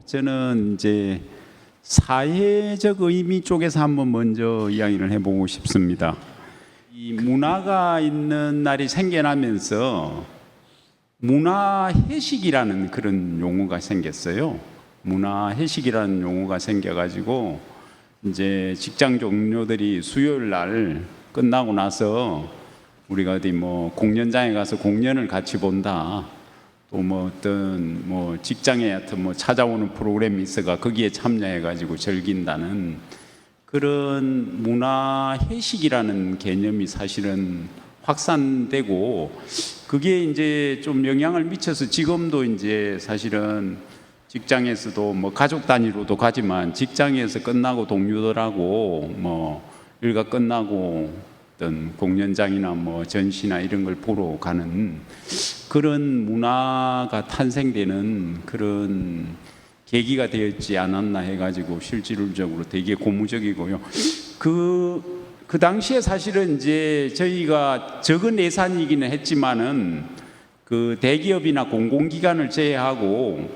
저는 이제 사회적 의미 쪽에서 한번 먼저 이야기를 해보고 싶습니다. 이 문화가 있는 날이 생겨나면서 문화회식이라는 그런 용어가 생겼어요. 문화회식이라는 용어가 생겨가지고 이제 직장 동료들이 수요일 날 끝나고 나서 우리가 어디 뭐 공연장에 가서 공연을 같이 본다. 또 뭐 어떤 뭐 직장에 하여튼 뭐 찾아오는 프로그램이 있어가 거기에 참여해가지고 즐긴다는 그런 문화회식이라는 개념이 사실은 확산되고 그게 이제 좀 영향을 미쳐서 지금도 이제 사실은 직장에서도 뭐 가족 단위로도 가지만 직장에서 끝나고 동료들하고 뭐 일과 끝나고 어떤 공연장이나 뭐 전시나 이런 걸 보러 가는 그런 문화가 탄생되는 그런 계기가 되었지 않았나 해가지고 실질적으로 되게 고무적이고요. 그 당시에 사실은 이제 저희가 적은 예산이기는 했지만은 그 대기업이나 공공기관을 제외하고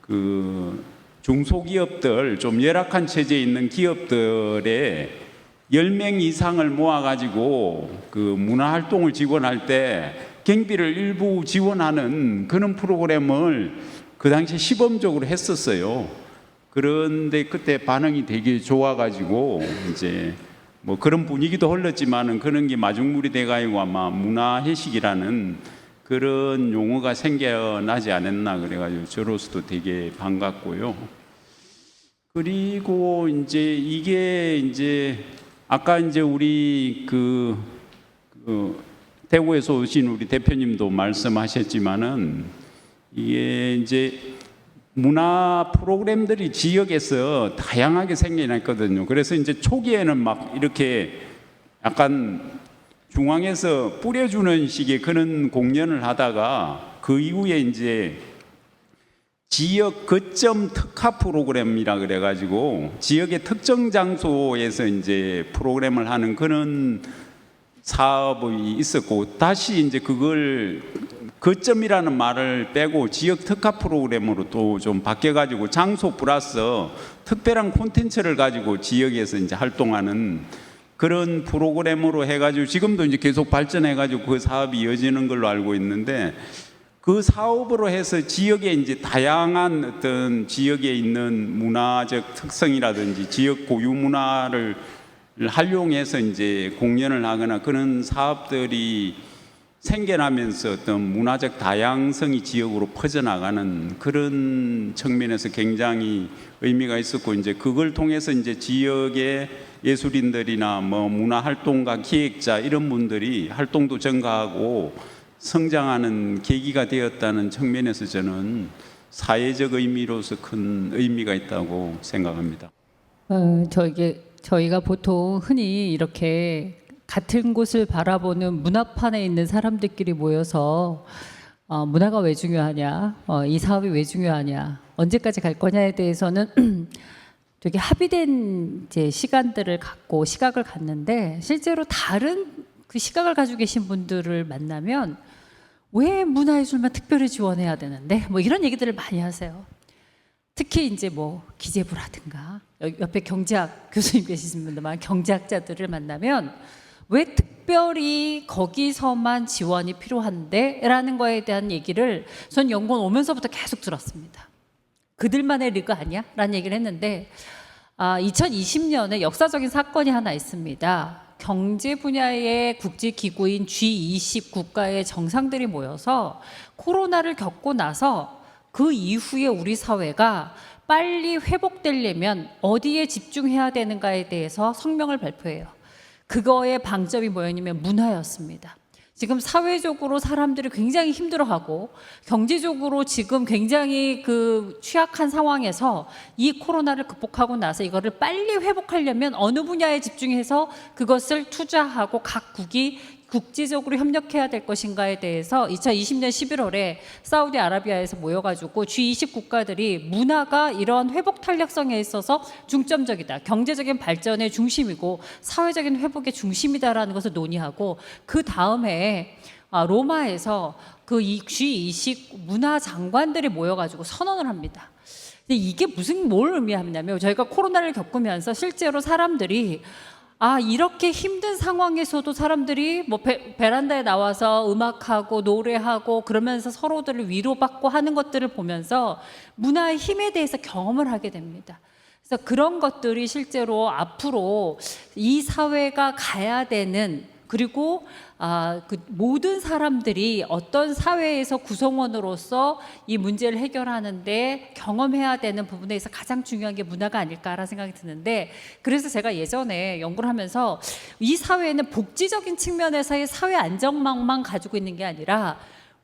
그 중소기업들 좀 열악한 체제에 있는 기업들의 10명 이상을 모아가지고 그 문화활동을 지원할 때 경비를 일부 지원하는 그런 프로그램을 그 당시에 시범적으로 했었어요. 그런데 그때 반응이 되게 좋아가지고 이제 뭐 그런 분위기도 흘렀지만은 그런 게 마중물이 돼가지고 아마 문화회식이라는 그런 용어가 생겨나지 않았나 그래가지고 저로서도 되게 반갑고요. 그리고 이제 이게 이제 아까 이제 우리 그 대구에서 오신 우리 대표님도 말씀하셨지만은 이게 이제 문화 프로그램들이 지역에서 다양하게 생겨났거든요. 그래서 이제 초기에는 막 이렇게 약간 중앙에서 뿌려주는 식의 그런 공연을 하다가 그 이후에 이제 지역 거점 특화 프로그램이라 그래가지고 지역의 특정 장소에서 이제 프로그램을 하는 그런 사업이 있었고 다시 이제 그걸 거점이라는 말을 빼고 지역 특화 프로그램으로 또 좀 바뀌어가지고 장소 플러스 특별한 콘텐츠를 가지고 지역에서 이제 활동하는 그런 프로그램으로 해가지고 지금도 이제 계속 발전해가지고 그 사업이 이어지는 걸로 알고 있는데 그 사업으로 해서 지역에 이제 다양한 어떤 지역에 있는 문화적 특성이라든지 지역 고유 문화를 활용해서 이제 공연을 하거나 그런 사업들이 생겨나면서 어떤 문화적 다양성이 지역으로 퍼져나가는 그런 측면에서 굉장히 의미가 있었고 이제 그걸 통해서 이제 지역의 예술인들이나 뭐 문화활동가 기획자 이런 분들이 활동도 증가하고 성장하는 계기가 되었다는 측면에서 저는 사회적 의미로서 큰 의미가 있다고 생각합니다. 저희가 보통 흔히 이렇게 같은 곳을 바라보는 문화판에 있는 사람들끼리 모여서 문화가 왜 중요하냐, 이 사업이 왜 중요하냐, 언제까지 갈 거냐에 대해서는 되게 합의된 이제 시간들을 갖고 시각을 갖는데 실제로 다른 그 시각을 가지고 계신 분들을 만나면 왜 문화예술만 특별히 지원해야 되는데 뭐 이런 얘기들을 많이 하세요. 특히 이제 뭐 기재부라든가 옆에 경제학 교수님 계시는 분들만 경제학자들을 만나면 왜 특별히 거기서만 지원이 필요한데? 라는 거에 대한 얘기를 전 연구원 오면서부터 계속 들었습니다. 그들만의 리그 아니야? 라는 얘기를 했는데 2020년에 역사적인 사건이 하나 있습니다. 경제 분야의 국제기구인 G20 국가의 정상들이 모여서 코로나를 겪고 나서 그 이후에 우리 사회가 빨리 회복되려면 어디에 집중해야 되는가에 대해서 성명을 발표해요. 그거의 방점이 뭐였냐면 문화였습니다. 지금 사회적으로 사람들이 굉장히 힘들어하고 경제적으로 지금 굉장히 그 취약한 상황에서 이 코로나를 극복하고 나서 이거를 빨리 회복하려면 어느 분야에 집중해서 그것을 투자하고 각국이 국제적으로 협력해야 될 것인가에 대해서 2020년 11월에 사우디아라비아에서 모여가지고 G20 국가들이 문화가 이런 회복 탄력성에 있어서 중점적이다. 경제적인 발전의 중심이고 사회적인 회복의 중심이다라는 것을 논의하고 그 다음 해에 로마에서 그 G20 문화 장관들이 모여가지고 선언을 합니다. 근데 이게 뭘 의미하냐면 저희가 코로나를 겪으면서 실제로 사람들이 이렇게 힘든 상황에서도 사람들이 뭐 베란다에 나와서 음악하고 노래하고 그러면서 서로들을 위로받고 하는 것들을 보면서 문화의 힘에 대해서 경험을 하게 됩니다. 그래서 그런 것들이 실제로 앞으로 이 사회가 가야 되는, 그리고 그 모든 사람들이 어떤 사회에서 구성원으로서 이 문제를 해결하는데 경험해야 되는 부분에서 가장 중요한 게 문화가 아닐까라는 생각이 드는데, 그래서 제가 예전에 연구를 하면서 이 사회는 복지적인 측면에서의 사회 안전망만 가지고 있는 게 아니라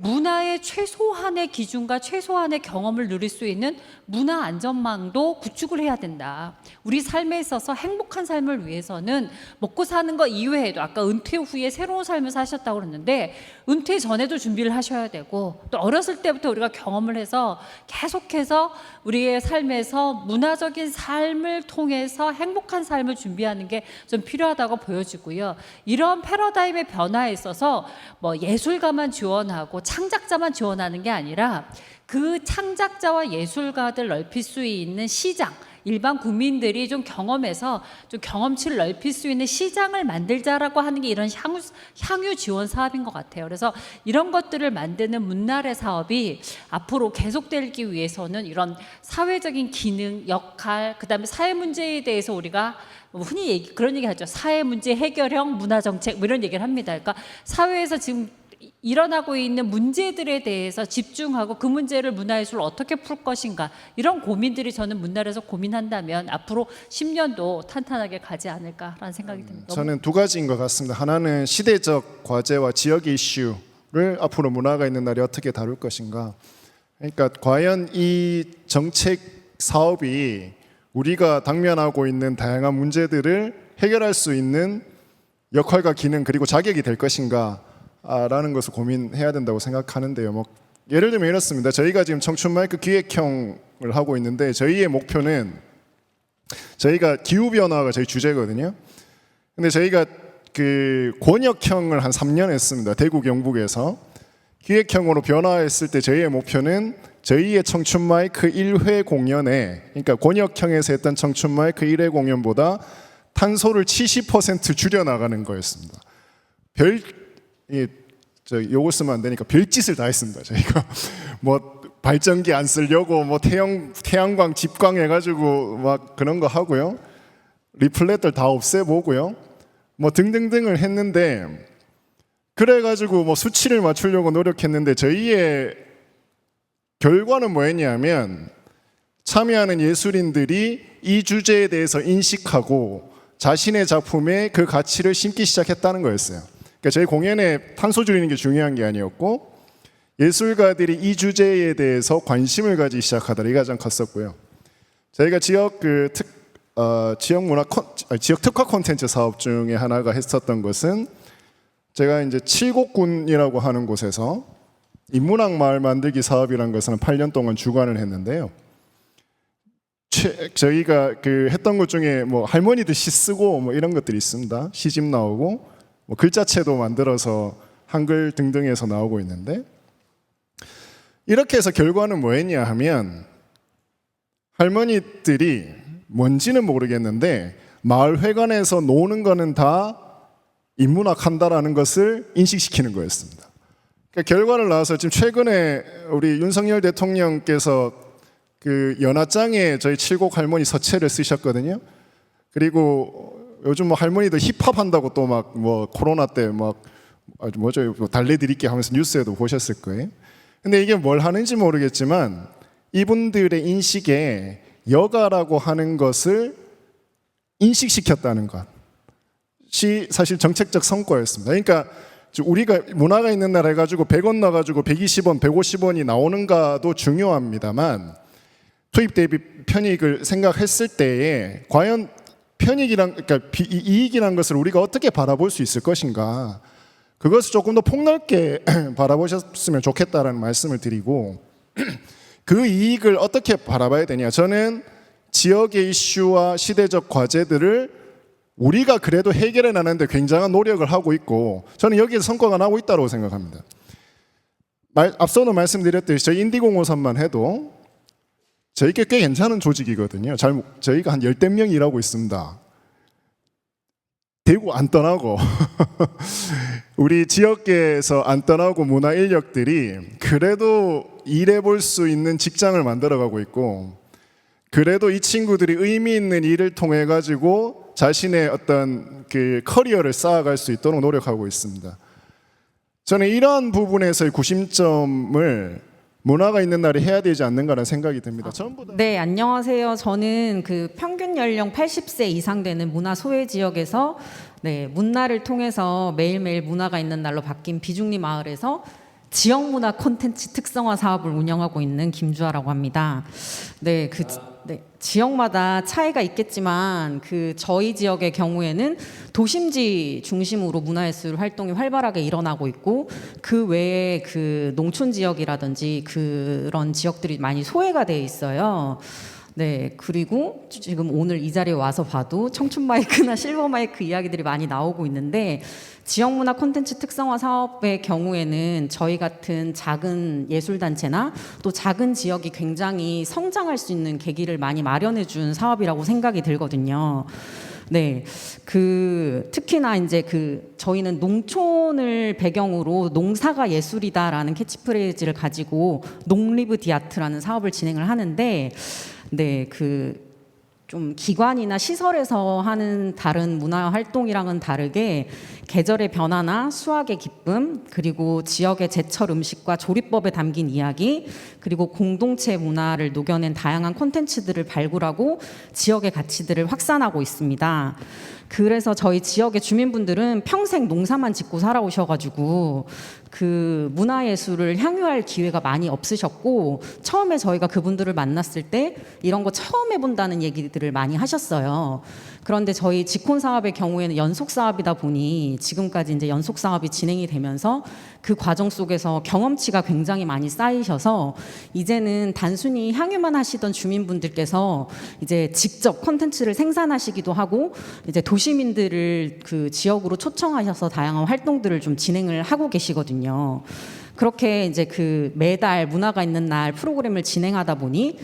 문화의 최소한의 기준과 최소한의 경험을 누릴 수 있는 문화 안전망도 구축을 해야 된다. 우리 삶에 있어서 행복한 삶을 위해서는 먹고 사는 거 이외에도, 아까 은퇴 후에 새로운 삶을 사셨다고 그랬는데 은퇴 전에도 준비를 하셔야 되고, 또 어렸을 때부터 우리가 경험을 해서 계속해서 우리의 삶에서 문화적인 삶을 통해서 행복한 삶을 준비하는 게 좀 필요하다고 보여지고요. 이런 패러다임의 변화에 있어서 뭐 예술가만 지원하고 창작자만 지원하는 게 아니라 그 창작자와 예술가들 넓힐 수 있는 시장, 일반 국민들이 좀 경험해서 좀 경험치를 넓힐 수 있는 시장을 만들자라고 하는 게 이런 향유 지원 사업인 것 같아요. 그래서 이런 것들을 만드는 문나래 사업이 앞으로 계속되기 위해서는 이런 사회적인 기능, 역할, 그다음에 사회 문제에 대해서 우리가 흔히 그런 얘기 하죠. 사회 문제 해결형 문화 정책 뭐 이런 얘기를 합니다. 그러니까 사회에서 지금 일어나고 있는 문제들에 대해서 집중하고 그 문제를 문화예술로 어떻게 풀 것인가, 이런 고민들이 저는 문날에서 고민한다면 앞으로 10년도 탄탄하게 가지 않을까라는 생각이 듭니다. 저는 두 가지인 것 같습니다. 하나는 시대적 과제와 지역 이슈를 앞으로 문화가 있는 날이 어떻게 다룰 것인가. 그러니까 과연 이 정책 사업이 우리가 당면하고 있는 다양한 문제들을 해결할 수 있는 역할과 기능 그리고 자격이 될 것인가 라는 것을 고민해야 된다고 생각하는데요. 뭐 예를 들면 이렇습니다. 저희가 지금 청춘 마이크 기획형을 하고 있는데 저희의 목표는, 저희가 기후 변화가 저희 주제거든요. 근데 저희가 그 권역형을 한 3년 했습니다. 대구 경북에서 기획형으로 변화했을 때 저희의 목표는 저희의 청춘 마이크 1회 공연에, 그러니까 권역형에서 했던 청춘 마이크 1회 공연보다 탄소를 70% 줄여 나가는 거였습니다. 요거 쓰면 안 되니까 별짓을 다 했습니다. 저희가 뭐 발전기 안 쓰려고 뭐 태양광 집광 해가지고 막 그런 거 하고요, 리플렛들 다 없애보고요, 뭐 등등등을 했는데, 그래가지고 뭐 수치를 맞추려고 노력했는데 저희의 결과는 뭐였냐면 참여하는 예술인들이 이 주제에 대해서 인식하고 자신의 작품에 그 가치를 심기 시작했다는 거였어요. 그러니까 저희 공연에 탄소 줄이는 게 중요한 게 아니었고 예술가들이 이 주제에 대해서 관심을 가지기 시작하더라. 이게 가장 컸었고요. 저희가 지역 특화 콘텐츠 사업 중에 하나가 했었던 것은, 제가 이제 칠곡군이라고 하는 곳에서 인문학 마을 만들기 사업이라는 것은 8년 동안 주관을 했는데요. 저희가 했던 것 중에 뭐 할머니들 시 쓰고 뭐 이런 것들이 있습니다. 시집 나오고 뭐 글자체도 만들어서 한글 등등에서 나오고 있는데, 이렇게 해서 결과는 뭐였냐 하면 할머니들이 뭔지는 모르겠는데 마을 회관에서 노는 거는 다 인문학 한다라는 것을 인식시키는 거였습니다. 그러니까 결과를 나와서 지금 최근에 우리 윤석열 대통령께서 그 연화장에 저희 칠곡 할머니 서체를 쓰셨거든요. 그리고 요즘 뭐 할머니들 힙합 한다고 또 막 뭐 코로나 때 막 뭐죠, 달래드릴게 하면서 뉴스에도 보셨을 거예요. 근데 이게 뭘 하는지 모르겠지만 이분들의 인식에 여가라고 하는 것을 인식시켰다는 것이 사실 정책적 성과였습니다. 그러니까 우리가 문화가 있는 나라 해가지고 100원 나가지고 120원, 150원이 나오는가도 중요합니다만 투입 대비 편익을 생각했을 때에 과연 편익이란, 그러니까 이익이라는 것을 우리가 어떻게 바라볼 수 있을 것인가, 그것을 조금 더 폭넓게 바라보셨으면 좋겠다라는 말씀을 드리고, 그 이익을 어떻게 바라봐야 되냐. 저는 지역의 이슈와 시대적 과제들을 우리가 그래도 해결해 나가는데 굉장한 노력을 하고 있고, 저는 여기에서 성과가 나고 있다고 생각합니다. 앞서도 말씀드렸듯이 저희 인디공호선만 해도 저희께 꽤 괜찮은 조직이거든요. 저희가 한 10대 명 일하고 있습니다. 대구 안 떠나고 우리 지역계에서 안 떠나고 문화 인력들이 그래도 일해볼 수 있는 직장을 만들어가고 있고, 그래도 이 친구들이 의미 있는 일을 통해 가지고 자신의 어떤 그 커리어를 쌓아갈 수 있도록 노력하고 있습니다. 저는 이러한 부분에서의 구심점을 문화가 있는 날이 해야 되지 않는가라는 생각이 듭니다. 전부 다. 네, 안녕하세요. 저는 그 평균 연령 80세 이상 되는 문화 소외 지역에서 문날을 통해서 매일매일 문화가 있는 날로 바뀐 비중리 마을에서 지역 문화 콘텐츠 특성화 사업을 운영하고 있는 김주아라고 합니다. 지역마다 차이가 있겠지만 저희 지역의 경우에는 도심지 중심으로 문화예술 활동이 활발하게 일어나고 있고, 그 외에 농촌 지역이라든지 그런 지역들이 많이 소외가 돼 있어요. 네, 그리고 지금 오늘 이 자리에 와서 봐도 청춘 마이크나 실버 마이크 이야기들이 많이 나오고 있는데, 지역 문화 콘텐츠 특성화 사업의 경우에는 저희 같은 작은 예술단체나 또 작은 지역이 굉장히 성장할 수 있는 계기를 많이 마련해 준 사업이라고 생각이 들거든요. 네, 특히나 이제 저희는 농촌을 배경으로 농사가 예술이다라는 캐치프레이즈를 가지고 농리브 디아트라는 사업을 진행을 하는데, 좀 기관이나 시설에서 하는 다른 문화 활동이랑은 다르게 계절의 변화나 수확의 기쁨, 그리고 지역의 제철 음식과 조리법에 담긴 이야기, 그리고 공동체 문화를 녹여낸 다양한 콘텐츠들을 발굴하고 지역의 가치들을 확산하고 있습니다. 그래서 저희 지역의 주민분들은 평생 농사만 짓고 살아오셔가지고 문화예술을 향유할 기회가 많이 없으셨고, 처음에 저희가 그분들을 만났을 때 이런 거 처음 해본다는 얘기들을 많이 하셨어요. 그런데 저희 직혼 사업의 경우에는 연속 사업이다 보니 지금까지 이제 연속 사업이 진행이 되면서 그 과정 속에서 경험치가 굉장히 많이 쌓이셔서 이제는 단순히 향유만 하시던 주민분들께서 이제 직접 콘텐츠를 생산하시기도 하고, 이제 도시민들을 지역으로 초청하셔서 다양한 활동들을 좀 진행을 하고 계시거든요. 그렇게 이제 매달 문화가 있는 날 프로그램을 진행하다 보니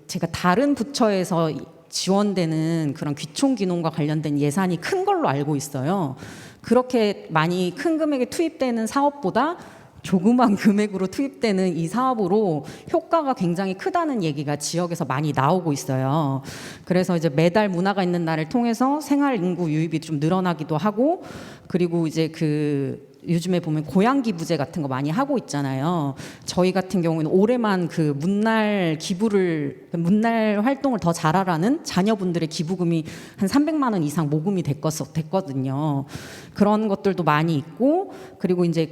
제가 다른 부처에서 지원되는 그런 귀촌귀농과 관련된 예산이 큰 걸로 알고 있어요. 그렇게 많이 큰 금액에 투입되는 사업보다 조그만 금액으로 투입되는 이 사업으로 효과가 굉장히 크다는 얘기가 지역에서 많이 나오고 있어요. 그래서 이제 매달 문화가 있는 날을 통해서 생활 인구 유입이 좀 늘어나기도 하고, 그리고 이제 요즘에 보면 고양 기부제 같은 거 많이 하고 있잖아요. 저희 같은 경우는 올해만 문날 활동을 더 잘하라는 자녀분들의 기부금이 한 300만 원 이상 모금이 됐거든요. 그런 것들도 많이 있고, 그리고 이제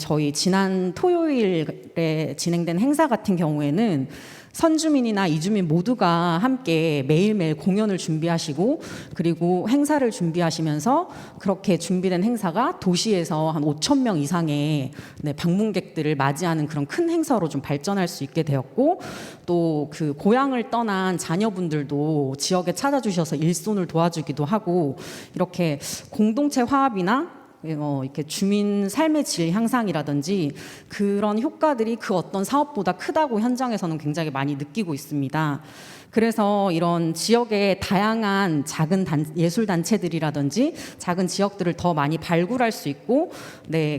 저희 지난 토요일에 진행된 행사 같은 경우에는 선주민이나 이주민 모두가 함께 매일매일 공연을 준비하시고, 그리고 행사를 준비하시면서 그렇게 준비된 행사가 도시에서 한 5천 명 이상의 방문객들을 맞이하는 그런 큰 행사로 좀 발전할 수 있게 되었고, 또 고향을 떠난 자녀분들도 지역에 찾아주셔서 일손을 도와주기도 하고, 이렇게 공동체 화합이나 이렇게 주민 삶의 질 향상이라든지 그런 효과들이 어떤 사업보다 크다고 현장에서는 굉장히 많이 느끼고 있습니다. 그래서 이런 지역의 다양한 작은 예술단체들이라든지 작은 지역들을 더 많이 발굴할 수 있고,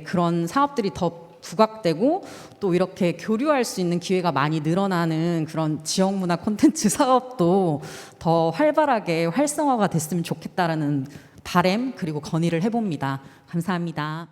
그런 사업들이 더 부각되고 또 이렇게 교류할 수 있는 기회가 많이 늘어나는 그런 지역 문화 콘텐츠 사업도 더 활발하게 활성화가 됐으면 좋겠다라는 바람, 그리고 건의를 해봅니다. 감사합니다.